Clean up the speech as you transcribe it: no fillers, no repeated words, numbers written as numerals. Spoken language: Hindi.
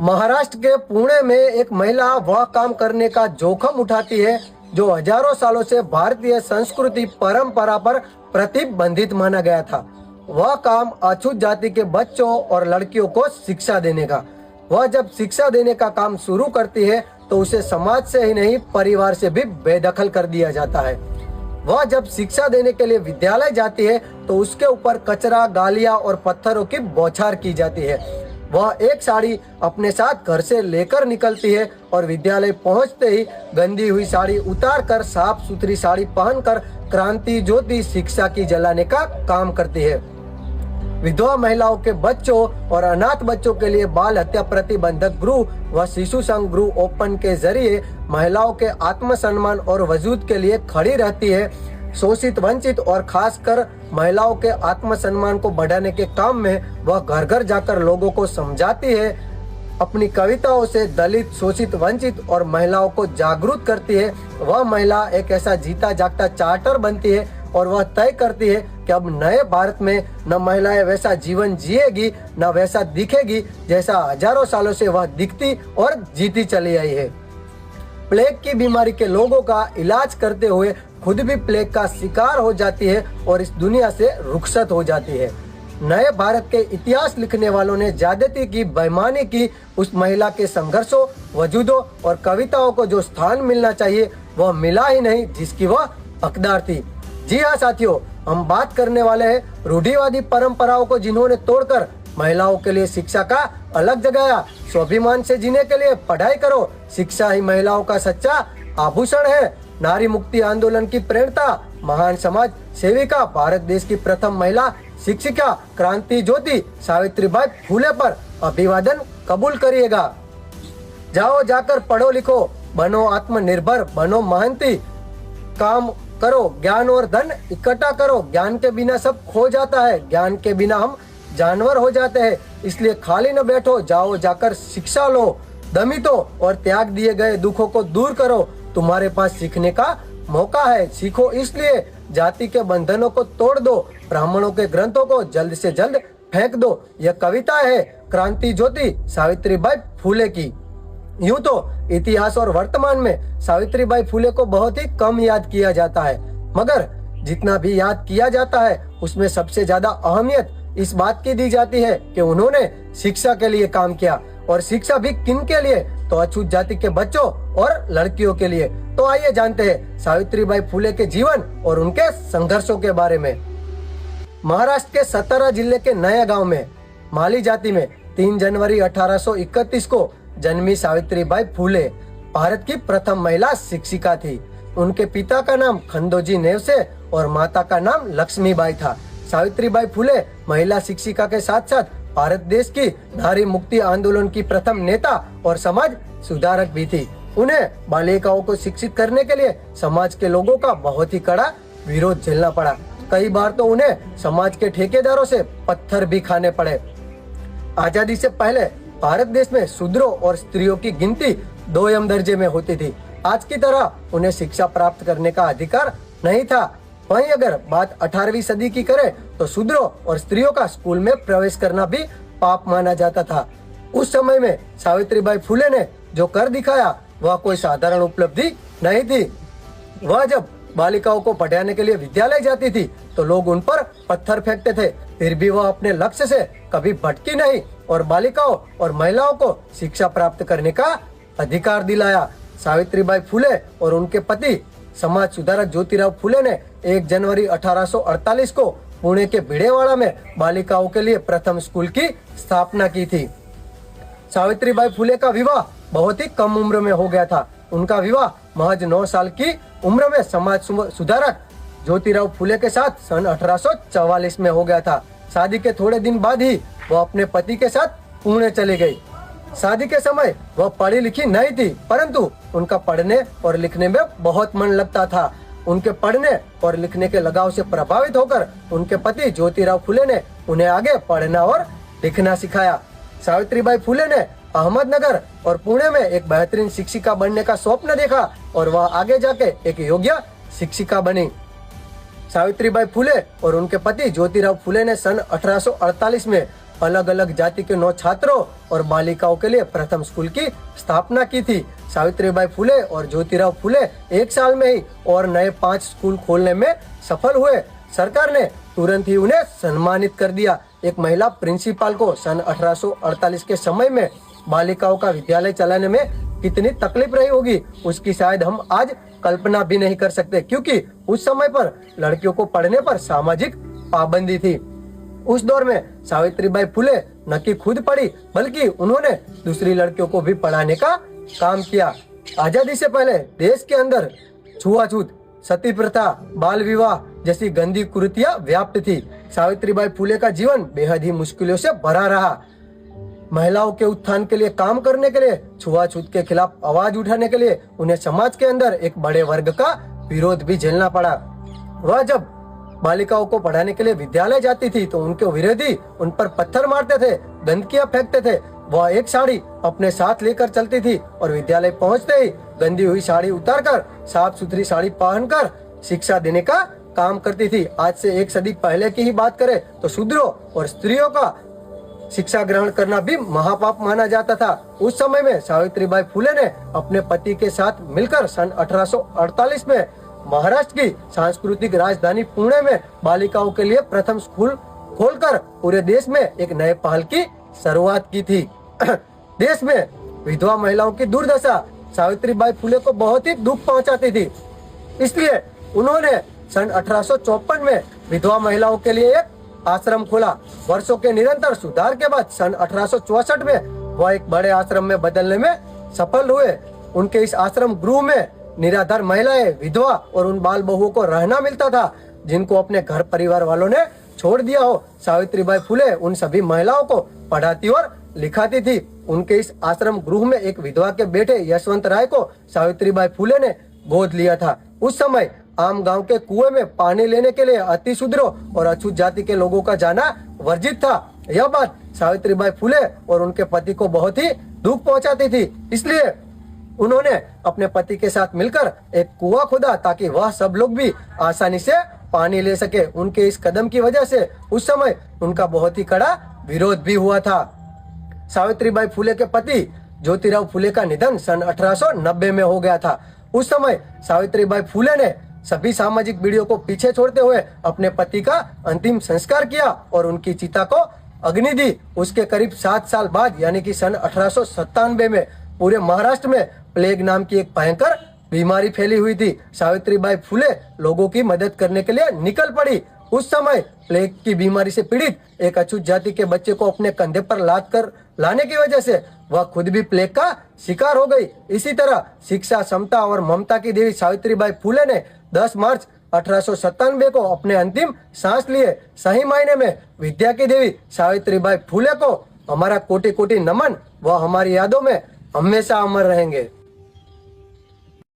महाराष्ट्र के पुणे में एक महिला वह काम करने का जोखम उठाती है जो हजारों सालों से भारतीय संस्कृति परंपरा पर प्रतिबंधित माना गया था। वह काम अछूत जाति के बच्चों और लड़कियों को शिक्षा देने का। वह जब शिक्षा देने का काम शुरू करती है तो उसे समाज से ही नहीं परिवार से भी बेदखल कर दिया जाता है। वह जब शिक्षा देने के लिए विद्यालय जाती है तो उसके ऊपर कचरा, गालियां और पत्थरों की बौछार की जाती है। वह एक साड़ी अपने साथ घर से लेकर निकलती है और विद्यालय पहुंचते ही गंदी हुई साड़ी उतार कर साफ सुथरी साड़ी पहनकर क्रांति ज्योति शिक्षा की जलाने का काम करती है। विधवा महिलाओं के बच्चों और अनाथ बच्चों के लिए बाल हत्या प्रतिबंधक गृह व शिशु संघ गृह ओपन के जरिए महिलाओं के आत्मसम्मान और वजूद के लिए खड़ी रहती है। शोषित, वंचित और खासकर महिलाओं के आत्मसम्मान को बढ़ाने के काम में वह घर घर जाकर लोगों को समझाती है। अपनी कविताओं से दलित, शोषित, वंचित और महिलाओं को जागरूक करती है। वह महिला एक ऐसा जीता जागता चार्टर बनती है और वह तय करती है कि अब नए भारत में न महिलाएं वैसा जीवन जिएगी न वैसा दिखेगी जैसा हजारों सालों से वह दिखती और जीती चली आई है। प्लेग की बीमारी के लोगों का इलाज करते हुए खुद भी प्लेग का शिकार हो जाती है और इस दुनिया से रुखसत हो जाती है। नए भारत के इतिहास लिखने वालों ने ज्यादती की, बेईमानी की, उस महिला के संघर्षों, वजूदों और कविताओं को जो स्थान मिलना चाहिए वह मिला ही नहीं जिसकी वह हकदार थी। जी हाँ साथियों, हम बात करने वाले हैं रूढ़िवादी परंपराओं को जिन्होंने तोड़कर महिलाओं के लिए शिक्षा का अलग जगाया। स्वाभिमान से जीने के लिए पढ़ाई करो, शिक्षा ही महिलाओं का सच्चा आभूषण है। नारी मुक्ति आंदोलन की प्रेरणा, महान समाज सेविका, भारत देश की प्रथम महिला शिक्षिका क्रांति ज्योति सावित्रीबाई फुले पर अभिवादन कबूल करिएगा। जाओ, जाकर पढ़ो लिखो, बनो आत्मनिर्भर, बनो महंती, काम करो, ज्ञान और धन इकट्ठा करो। ज्ञान के बिना सब खो जाता है, ज्ञान के बिना हम जानवर हो जाते हैं। इसलिए खाली न बैठो, जाओ जाकर शिक्षा लो, दमितो और त्याग दिए गए दुखों को दूर करो। तुम्हारे पास सीखने का मौका है, सीखो इसलिए जाति के बंधनों को तोड़ दो, ब्राह्मणों के ग्रंथों को जल्द से जल्द फेंक दो। यह कविता है क्रांति ज्योति सावित्रीबाई फुले की। यूं तो इतिहास और वर्तमान में सावित्रीबाई फुले को बहुत ही कम याद किया जाता है, मगर जितना भी याद किया जाता है उसमें सबसे ज्यादा अहमियत इस बात की दी जाती है कि उन्होंने शिक्षा के लिए काम किया, और शिक्षा भी किन के लिए, तो अछूत जाति के बच्चों और लड़कियों के लिए। तो आइए जानते हैं सावित्रीबाई फुले के जीवन और उनके संघर्षों के बारे में। महाराष्ट्र के सतारा जिले के नया गांव में माली जाति में 3 जनवरी 1831 को जन्मी सावित्रीबाई फुले भारत की प्रथम महिला शिक्षिका थी। उनके पिता का नाम खंडोजी नेवसे और माता का नाम लक्ष्मीबाई था। सावित्रीबाई फुले महिला शिक्षिका के साथ साथ भारत देश की नारी मुक्ति आंदोलन की प्रथम नेता और समाज सुधारक भी थी। उन्हें बालिकाओं को शिक्षित करने के लिए समाज के लोगों का बहुत ही कड़ा विरोध झेलना पड़ा। कई बार तो उन्हें समाज के ठेकेदारों से पत्थर भी खाने पड़े। आजादी से पहले भारत देश में शूद्रों और स्त्रियों की गिनती 2 दर्जे में होती थी। आज की तरह उन्हें शिक्षा प्राप्त करने का अधिकार नहीं था। वहीं अगर बात 18वीं सदी की करें तो शूद्रों और स्त्रियों का स्कूल में प्रवेश करना भी पाप माना जाता था। उस समय में सावित्रीबाई फुले ने जो कर दिखाया वह कोई साधारण उपलब्धि नहीं थी। वह जब बालिकाओं को पढ़ाने के लिए विद्यालय जाती थी तो लोग उन पर पत्थर फेंकते थे, फिर भी वह अपने लक्ष्य से कभी भटकी नहीं और बालिकाओं और महिलाओं को शिक्षा प्राप्त करने का अधिकार दिलाया। सावित्रीबाई फुले और उनके पति समाज सुधारक ज्योतिराव फुले ने 1 जनवरी 1848 को पुणे के भिड़ेवाड़ा में बालिकाओं के लिए प्रथम स्कूल की स्थापना की थी। सावित्रीबाई फुले का विवाह बहुत ही कम उम्र में हो गया था। उनका विवाह महज 9 साल की उम्र में समाज सुधारक ज्योतिराव फुले के साथ सन 1844 में हो गया था। शादी के थोड़े दिन बाद ही वह अपने पति के साथ पुणे चली गई। शादी के समय वह पढ़ी लिखी नहीं थी, परंतु उनका पढ़ने और लिखने में बहुत मन लगता था। उनके पढ़ने और लिखने के लगाव से प्रभावित होकर उनके पति ज्योतिराव फुले ने उन्हें आगे पढ़ना और लिखना सिखाया। सावित्रीबाई फुले ने अहमदनगर और पुणे में एक बेहतरीन शिक्षिका बनने का स्वप्न देखा और वह आगे जाके एक योग्य शिक्षिका बनी। सावित्रीबाई फुले और उनके पति ज्योतिराव फुले ने सन 1848 में अलग अलग जाति के 9 छात्रों और बालिकाओं के लिए प्रथम स्कूल की स्थापना की थी। सावित्रीबाई फुले और ज्योतिराव फुले एक साल में ही और नए 5 स्कूल खोलने में सफल हुए। सरकार ने तुरंत ही उन्हें सम्मानित कर दिया। एक महिला प्रिंसिपल को सन 1848 के समय में बालिकाओं का विद्यालय चलाने में कितनी तकलीफ रही होगी, उसकी शायद हम आज कल्पना भी नहीं कर सकते, क्योंकि उस समय पर लड़कियों को पढ़ने पर सामाजिक पाबंदी थी। उस दौर में सावित्रीबाई फुले न कि खुद पढ़ी, बल्कि उन्होंने दूसरी लड़कियों को भी पढ़ाने का काम किया। आजादी से पहले देश के अंदर छुआछूत, सती प्रथा, बाल विवाह जैसी गंदी कुरीतियां व्याप्त थी। सावित्रीबाई फुले का जीवन बेहद ही मुश्किलों से भरा रहा। महिलाओं के उत्थान के लिए काम करने के लिए, छुआछूत के खिलाफ आवाज उठाने के लिए उन्हें समाज के अंदर एक बड़े वर्ग का विरोध भी झेलना पड़ा। वह जब बालिकाओं को पढ़ाने के लिए विद्यालय जाती थी तो उनके विरोधी उन पर पत्थर मारते थे, गंदगियां फेंकते थे। वह एक साड़ी अपने साथ लेकर चलती थी और विद्यालय पहुंचते ही गंदी हुई साड़ी उतारकर साफ सुथरी साड़ी पहनकर शिक्षा देने का काम करती थी। आज से 1 सदी पहले की ही बात करें तो शूद्रों और स्त्रियों का शिक्षा ग्रहण करना भी महापाप माना जाता था। उस समय में सावित्रीबाई फुले ने अपने पति के साथ मिलकर सन 1848 में महाराष्ट्र की सांस्कृतिक राजधानी पुणे में बालिकाओं के लिए प्रथम स्कूल खोलकर पूरे देश में एक नए पहल की शुरुआत की थी। देश में विधवा महिलाओं की दुर्दशा सावित्रीबाई फुले को बहुत ही दुख पहुंचाती थी, इसलिए उन्होंने सन 1854 में विधवा महिलाओं के लिए एक आश्रम खोला। वर्षों के निरंतर सुधार के बाद सन 1864 में वह एक बड़े आश्रम में बदलने में सफल हुए। उनके इस आश्रम गृह में निराधार महिलाएं, विधवा और उन बाल बहुओं को रहना मिलता था जिनको अपने घर परिवार वालों ने छोड़ दिया हो। सावित्रीबाई फुले उन सभी महिलाओं को पढ़ाती और लिखाती थी। उनके इस आश्रम गृह में एक विधवा के बेटे यशवंत राय को सावित्रीबाई फुले ने गोद लिया था। उस समय आम गांव के कुएं में पानी लेने के लिए अति शूद्रों और अछूत जाति के लोगों का जाना वर्जित था। यह बात सावित्रीबाई फुले और उनके पति को बहुत ही दुख पहुंचाती थी, इसलिए उन्होंने अपने पति के साथ मिलकर एक कुआं खोदा ताकि वह सब लोग भी आसानी से पानी ले सके। उनके इस कदम की वजह से उस समय उनका बहुत ही कड़ा विरोध भी हुआ था। सावित्रीबाई फुले के पति ज्योतिराव फुले का निधन सन 1890 में हो गया था। उस समय सावित्रीबाई फुले ने सभी सामाजिक बीड़ियों को पीछे छोड़ते हुए अपने पति का अंतिम संस्कार किया और उनकी चिता को अग्नि दी। उसके करीब 7 साल बाद यानी कि सन 1897 में पूरे महाराष्ट्र में प्लेग नाम की एक भयंकर बीमारी फैली हुई थी। सावित्रीबाई फुले लोगों की मदद करने के लिए निकल पड़ी। उस समय प्लेग की बीमारी से पीड़ित एक अछूत जाति के बच्चे को अपने कंधे पर लाद कर लाने की वजह से वह खुद भी प्लेग का शिकार हो गई। इसी तरह शिक्षा, समता और ममता की देवी सावित्रीबाई फुले ने 10 मार्च 1897 को अपने अंतिम सांस लिए। सही मायने में विद्या की देवी सावित्रीबाई फुले को हमारा कोटि कोटि नमन। वह हमारी यादों में हमेशा अमर रहेंगे।